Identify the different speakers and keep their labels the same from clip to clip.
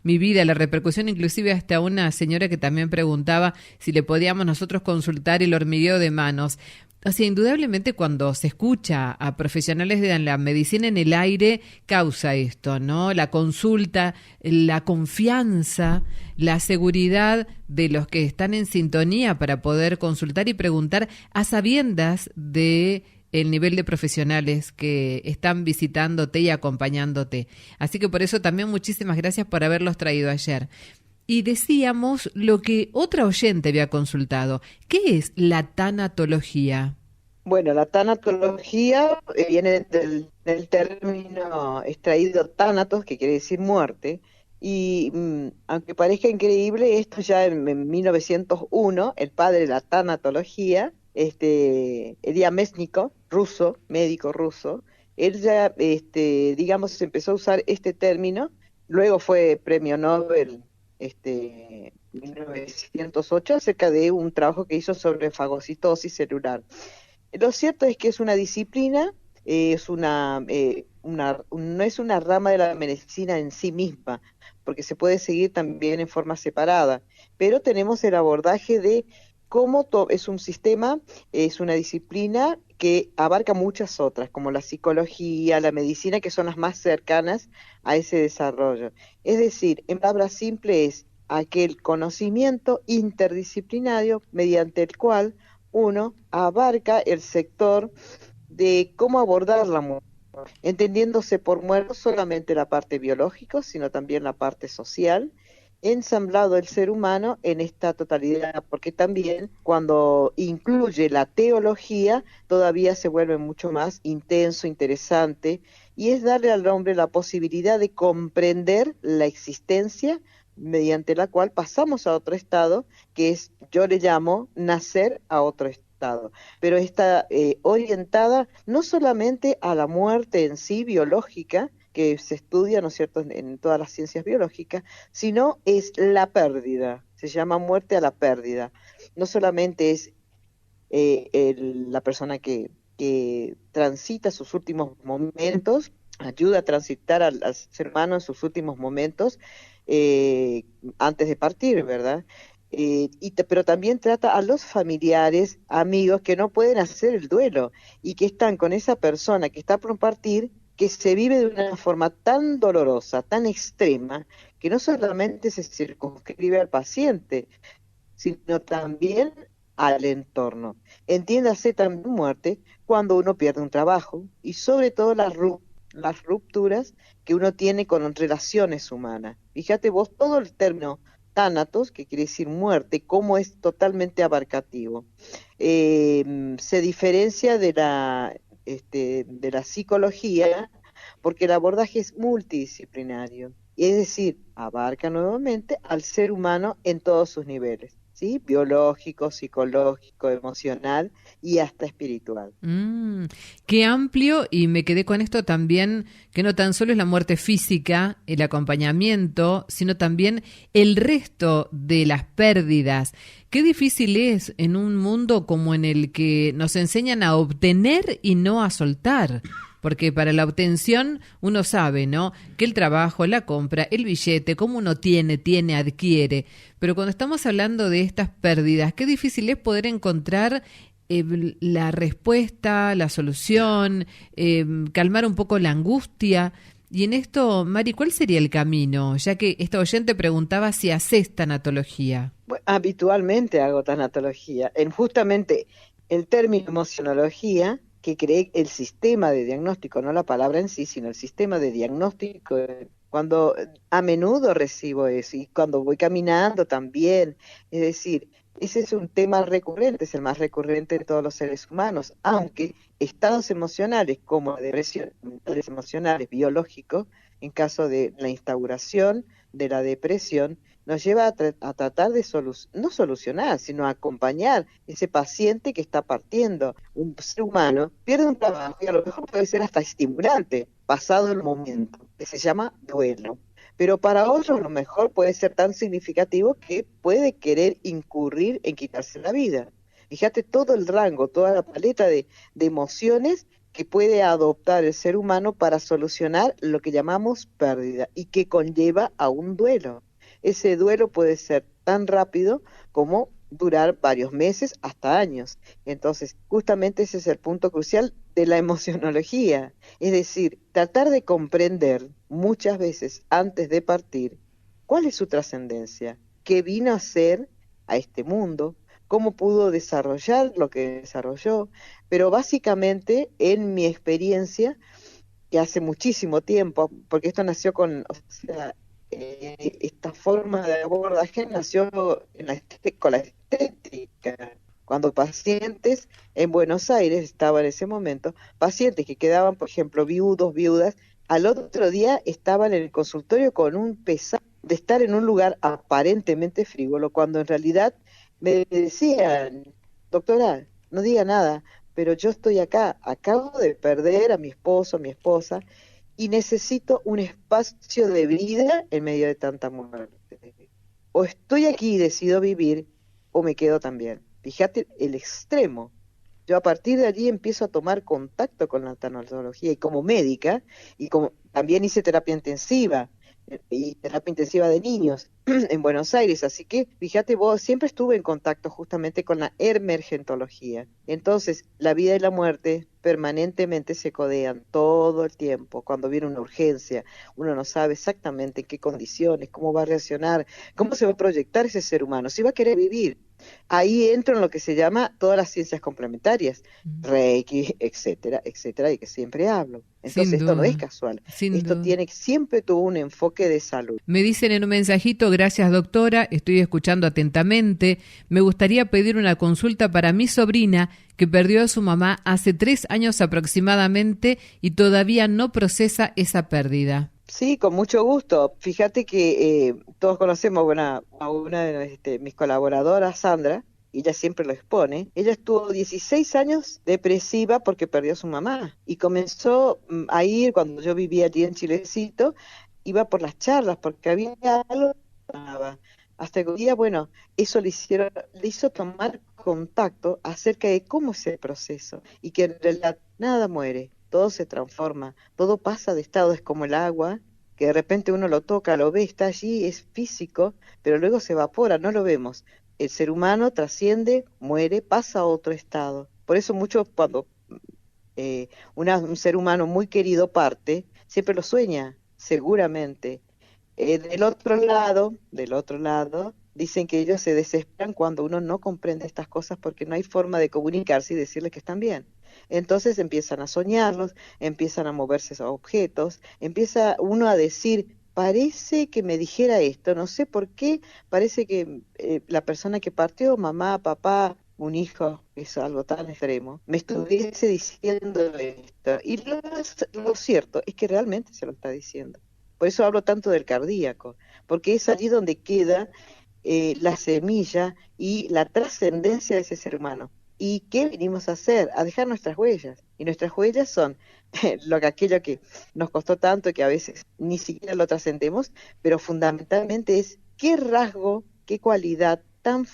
Speaker 1: mi vida, la repercusión inclusive hasta una señora que también preguntaba si le podíamos nosotros consultar el hormigueo de manos. O sea, indudablemente cuando se escucha a profesionales de la medicina en el aire, causa esto, ¿no? La consulta, la confianza, la seguridad de los que están en sintonía para poder consultar y preguntar a sabiendas de el nivel de profesionales que están visitándote y acompañándote. Así que por eso también muchísimas gracias por haberlos traído ayer. Y decíamos lo que otra oyente había consultado. ¿Qué es la tanatología?
Speaker 2: Bueno, la tanatología viene del término extraído thanatos, que quiere decir muerte, y aunque parezca increíble, esto ya en 1901, el padre de la tanatología, Elia Mesnikov, ruso, médico ruso, él ya, digamos, empezó a usar este término, luego fue premio Nobel, 1908, acerca de un trabajo que hizo sobre fagocitosis celular. Lo cierto es que es una disciplina, no es una rama de la medicina en sí misma, porque se puede seguir también en forma separada, pero tenemos el abordaje de cómo es un sistema, es una disciplina que abarca muchas otras, como la psicología, la medicina, que son las más cercanas a ese desarrollo. Es decir, en palabras simples, es aquel conocimiento interdisciplinario mediante el cual uno abarca el sector de cómo abordar la muerte, entendiéndose por muerte no solamente la parte biológica, sino también la parte social, ensamblado el ser humano en esta totalidad, porque también cuando incluye la teología, todavía se vuelve mucho más intenso, interesante, y es darle al hombre la posibilidad de comprender la existencia mediante la cual pasamos a otro estado, que es, yo le llamo, nacer a otro estado, pero está orientada no solamente a la muerte en sí biológica, que se estudia, ¿no es cierto?, en todas las ciencias biológicas, sino es la pérdida, se llama muerte a la pérdida. No solamente es la persona que transita sus últimos momentos, ayuda a transitar al ser humano en sus últimos momentos eh, antes de partir, ¿verdad? Pero también trata a los familiares, amigos que no pueden hacer el duelo y que están con esa persona que está por partir, que se vive de una forma tan dolorosa, tan extrema, que no solamente se circunscribe al paciente, sino también al entorno. Entiéndase también muerte cuando uno pierde un trabajo y sobre todo las rupturas que uno tiene con relaciones humanas. Fíjate vos todo el término tánatos, que quiere decir muerte, cómo es totalmente abarcativo. Se diferencia de la psicología porque el abordaje es multidisciplinario, es decir, abarca nuevamente al ser humano en todos sus niveles, ¿sí? Biológico, psicológico, emocional y hasta espiritual.
Speaker 1: Mm, qué amplio, y me quedé con esto también, que no tan solo es la muerte física, el acompañamiento, sino también el resto de las pérdidas. Qué difícil es en un mundo como en el que nos enseñan a obtener y no a soltar. Porque para la obtención uno sabe, ¿no? Que el trabajo, la compra, el billete, cómo uno tiene, adquiere. Pero cuando estamos hablando de estas pérdidas, qué difícil es poder encontrar la respuesta, la solución, calmar un poco la angustia. Y en esto, Mari, ¿cuál sería el camino? Ya que esta oyente preguntaba si haces tanatología.
Speaker 2: Bueno, habitualmente hago tanatología. Justamente el término emocionología, que cree el sistema de diagnóstico, no la palabra en sí, sino el sistema de diagnóstico. Cuando a menudo recibo eso y cuando voy caminando también, es decir, ese es un tema recurrente, es el más recurrente de todos los seres humanos, aunque estados emocionales como la depresión, estados emocionales biológicos, en caso de la instauración de la depresión, nos lleva a tratar de no solucionar, sino a acompañar ese paciente que está partiendo. Un ser humano pierde un trabajo y a lo mejor puede ser hasta estimulante, pasado el momento, que se llama duelo. Pero para otros a lo mejor puede ser tan significativo que puede querer incurrir en quitarse la vida. Fíjate todo el rango, toda la paleta de emociones que puede adoptar el ser humano para solucionar lo que llamamos pérdida y que conlleva a un duelo. Ese duelo puede ser tan rápido como durar varios meses hasta años. Entonces, justamente ese es el punto crucial de la emocionología, es decir, tratar de comprender muchas veces antes de partir cuál es su trascendencia, qué vino a ser a este mundo, cómo pudo desarrollar lo que desarrolló, pero básicamente en mi experiencia, que hace muchísimo tiempo, porque esto nació con, o sea, esta forma de abordaje nació en con la estética, cuando pacientes en Buenos Aires, estaba en ese momento, pacientes que quedaban, por ejemplo, viudos, viudas, al otro día estaban en el consultorio con un pesar de estar en un lugar aparentemente frívolo, cuando en realidad me decían, doctora, no diga nada, pero yo estoy acá, acabo de perder a mi esposo, a mi esposa, y necesito un espacio de vida en medio de tanta muerte. O estoy aquí y decido vivir, o me quedo también. Fíjate el extremo. Yo a partir de allí empiezo a tomar contacto con la tanatología y como médica, y como también hice terapia intensiva, y terapia intensiva de niños en Buenos Aires, así que fíjate vos, siempre estuve en contacto justamente con la emergentología. Entonces, la vida y la muerte permanentemente se codean todo el tiempo. Cuando viene una urgencia, uno no sabe exactamente en qué condiciones, cómo va a reaccionar, cómo se va a proyectar ese ser humano, si va a querer vivir. Ahí entro en lo que se llama todas las ciencias complementarias, Reiki, etcétera, etcétera, y que siempre hablo.
Speaker 1: Sin
Speaker 2: Entonces esto no es
Speaker 1: duda,
Speaker 2: casual,
Speaker 1: sin
Speaker 2: esto
Speaker 1: duda.
Speaker 2: tiene, siempre tuvo un enfoque de salud.
Speaker 1: Me dicen en un mensajito, gracias doctora, estoy escuchando atentamente. Me gustaría pedir una consulta para mi sobrina que perdió a su mamá hace 3 años aproximadamente y todavía no procesa esa pérdida.
Speaker 2: Sí, con mucho gusto. Fíjate que todos conocemos a una de mis colaboradoras, Sandra, y ella siempre lo expone. Ella estuvo 16 años depresiva porque perdió a su mamá y comenzó a ir, cuando yo vivía allí en Chilecito, iba por las charlas porque había algo que sonaba. Hasta que un día, bueno, eso le hizo tomar contacto acerca de cómo es el proceso y que en realidad nada muere, todo se transforma, todo pasa de estado, es como el agua, que de repente uno lo toca, lo ve, está allí, es físico, pero luego se evapora, no lo vemos. El ser humano trasciende, muere, pasa a otro estado. Por eso mucho cuando un ser humano muy querido parte, siempre lo sueña, seguramente. Del otro lado, dicen que ellos se desesperan cuando uno no comprende estas cosas porque no hay forma de comunicarse y decirles que están bien. Entonces empiezan a soñarlos, empiezan a moverse esos objetos, empieza uno a decir, parece que me dijera esto, no sé por qué, parece que la persona que partió, mamá, papá, un hijo, es algo tan extremo, me estuviese diciendo esto. Y lo cierto es que realmente se lo está diciendo. Por eso hablo tanto del cardíaco, porque es allí donde queda la semilla y la trascendencia de ese ser humano. ¿Y qué vinimos a hacer? A dejar nuestras huellas. Y nuestras huellas son aquello que nos costó tanto que a veces ni siquiera lo trascendemos, pero fundamentalmente es qué rasgo, qué cualidad tan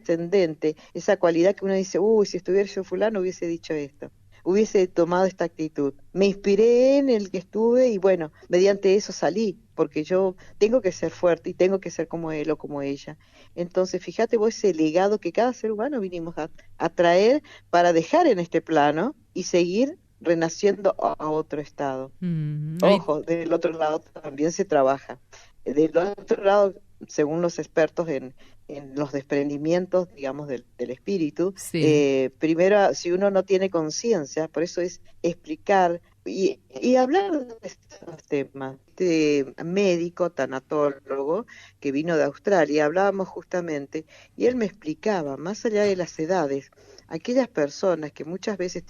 Speaker 2: tendente, esa cualidad que uno dice, uy, si estuviera yo fulano hubiese dicho esto, hubiese tomado esta actitud. Me inspiré en el que estuve y bueno, mediante eso salí, porque yo tengo que ser fuerte y tengo que ser como él o como ella. Entonces, fíjate vos ese legado que cada ser humano vinimos a traer para dejar en este plano y seguir renaciendo a otro estado.
Speaker 1: Ay,
Speaker 2: Ojo, del otro lado también se trabaja. Del otro lado, según los expertos en los desprendimientos, digamos, del espíritu,
Speaker 1: sí.
Speaker 2: primero, si uno no tiene conciencia, por eso es explicar y hablar de estos temas. Este médico, tanatólogo, que vino de Australia, hablábamos justamente, y él me explicaba, más allá de las edades, aquellas personas que muchas veces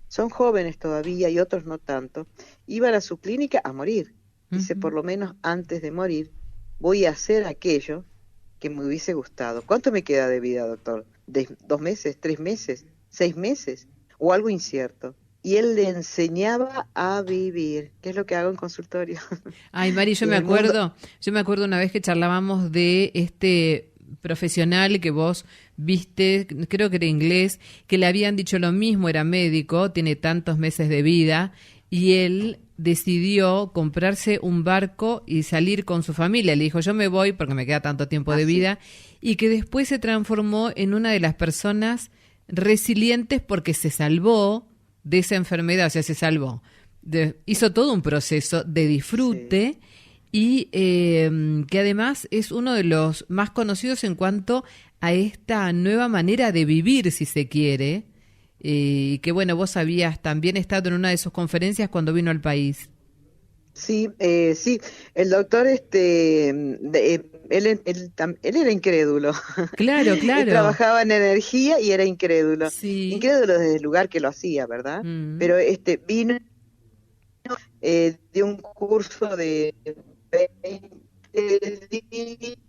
Speaker 2: son jóvenes todavía y otros no tanto, iban a su clínica a morir. Dice, por
Speaker 1: Ujú.
Speaker 2: lo menos antes de morir, voy a hacer aquello que me hubiese gustado. ¿Cuánto me queda de vida, doctor? ¿De 2 meses, 3 meses, 6 meses? ¿O algo incierto? Y él le enseñaba a vivir, que es lo que hago en consultorio.
Speaker 1: Ay, Mari,
Speaker 2: En el mundo,
Speaker 1: yo me acuerdo una vez que charlábamos de este profesional que vos viste, creo que era inglés, que le habían dicho lo mismo, era médico, tiene tantos meses de vida, y él decidió comprarse un barco y salir con su familia. Le dijo, yo me voy porque me queda tanto tiempo de vida, y que después se transformó en una de las personas resilientes porque se salvó de esa enfermedad, o sea, se salvó. Hizo todo un proceso de disfrute y que además es uno de los más conocidos en cuanto a esta nueva manera de vivir, si se quiere, y que bueno, vos habías también estado en una de sus conferencias cuando vino al país.
Speaker 2: Sí, sí, el doctor, él era incrédulo.
Speaker 1: Claro,
Speaker 2: Él
Speaker 1: claro.
Speaker 2: trabajaba en energía y era incrédulo.
Speaker 1: Sí.
Speaker 2: Incrédulo desde el lugar que lo hacía, ¿verdad?
Speaker 1: Mm.
Speaker 2: Pero vino de un curso de 20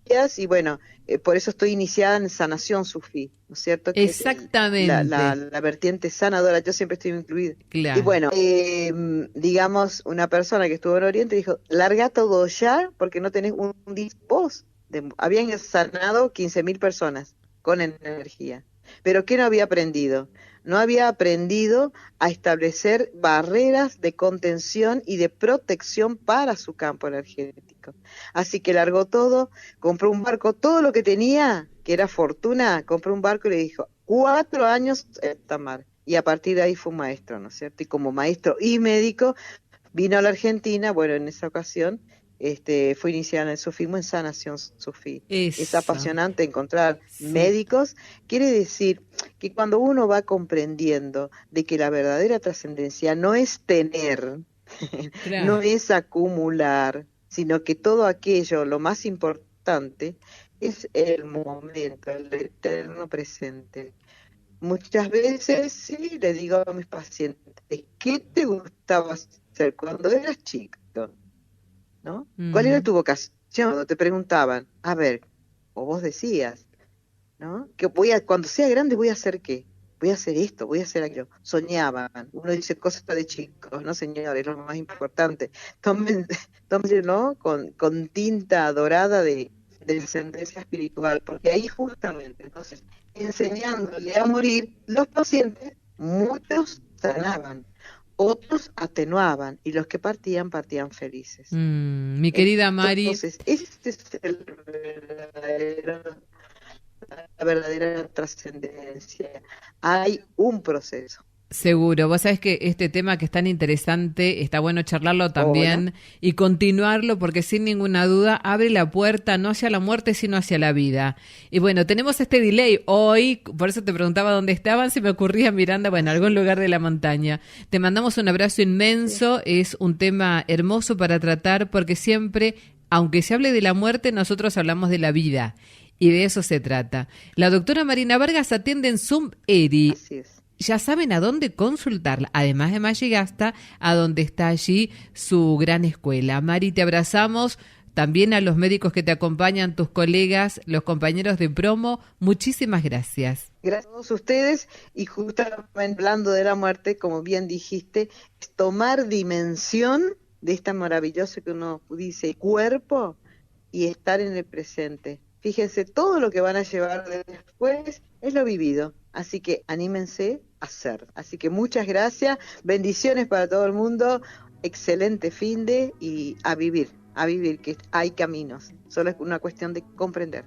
Speaker 2: días y bueno, por eso estoy iniciada en sanación sufí, ¿no es cierto? Que es
Speaker 1: Exactamente.
Speaker 2: la vertiente sanadora, yo siempre estoy incluida. Y
Speaker 1: Claro.
Speaker 2: bueno, digamos, una persona que estuvo en Oriente dijo, larga todo ya porque no tenés un vos. Habían sanado 15.000 personas con energía. Pero ¿qué no había aprendido? No había aprendido a establecer barreras de contención y de protección para su campo energético. Así que largó todo, compró un barco, todo lo que tenía, que era fortuna, compró un barco y le dijo, 4 años en alta mar. Y a partir de ahí fue un maestro, ¿no es cierto? Y como maestro y médico, vino a la Argentina, bueno, en esa ocasión, fue iniciada en el sufismo en sanación sufí. Es
Speaker 1: Eso.
Speaker 2: apasionante encontrar
Speaker 1: Sí.
Speaker 2: médicos, quiere decir que cuando uno va comprendiendo de que la verdadera trascendencia no es tener, no
Speaker 1: Claro.
Speaker 2: es acumular, sino que todo aquello, lo más importante, es el momento, el eterno presente. Muchas veces sí le digo a mis pacientes, ¿qué te gustaba hacer cuando eras chico? ¿No? ¿Cuál era
Speaker 1: Ujú.
Speaker 2: tu vocación? Cuando te preguntaban, a ver, o vos decías, ¿no? Que cuando sea grande voy a hacer qué, voy a hacer esto, voy a hacer aquello. Soñaban, uno dice cosas de chicos, no señores, lo más importante. Tomen, tómenlo con tinta dorada de sentencia espiritual, porque ahí justamente, entonces, enseñándole a morir, los pacientes, muchos sanaban, otros atenuaban, y los que partían, partían felices.
Speaker 1: Mi querida Mari,
Speaker 2: Entonces, este es la verdadera trascendencia. Hay un proceso.
Speaker 1: seguro. Vos sabés que este tema que es tan interesante, está bueno charlarlo
Speaker 2: Hola.
Speaker 1: también y continuarlo porque sin ninguna duda abre la puerta no hacia la muerte, sino hacia la vida. Y bueno, tenemos este delay hoy, por eso te preguntaba dónde estaban, se me ocurría Miranda, bueno, algún
Speaker 2: Así,
Speaker 1: lugar de la montaña. Te mandamos un abrazo
Speaker 2: sí.
Speaker 1: inmenso, es un tema hermoso para tratar porque siempre, aunque se hable de la muerte, nosotros hablamos de la vida. Y de eso se trata. La doctora Marina Vargas atiende en Zoom ERI.
Speaker 2: Así es.
Speaker 1: Ya saben a dónde consultarla, además de Magigasta, a donde está allí su gran escuela. Mari, te abrazamos, también a los médicos que te acompañan, tus colegas, los compañeros de promo, muchísimas gracias.
Speaker 2: Gracias a todos ustedes y justamente hablando de la muerte, como bien dijiste, es tomar dimensión de esta maravillosa que uno dice cuerpo y estar en el presente. Fíjense, todo lo que van a llevar después es lo vivido. Así que anímense a hacer. Así que muchas gracias, bendiciones para todo el mundo, excelente finde y a vivir, que hay caminos. Solo es una cuestión de comprender.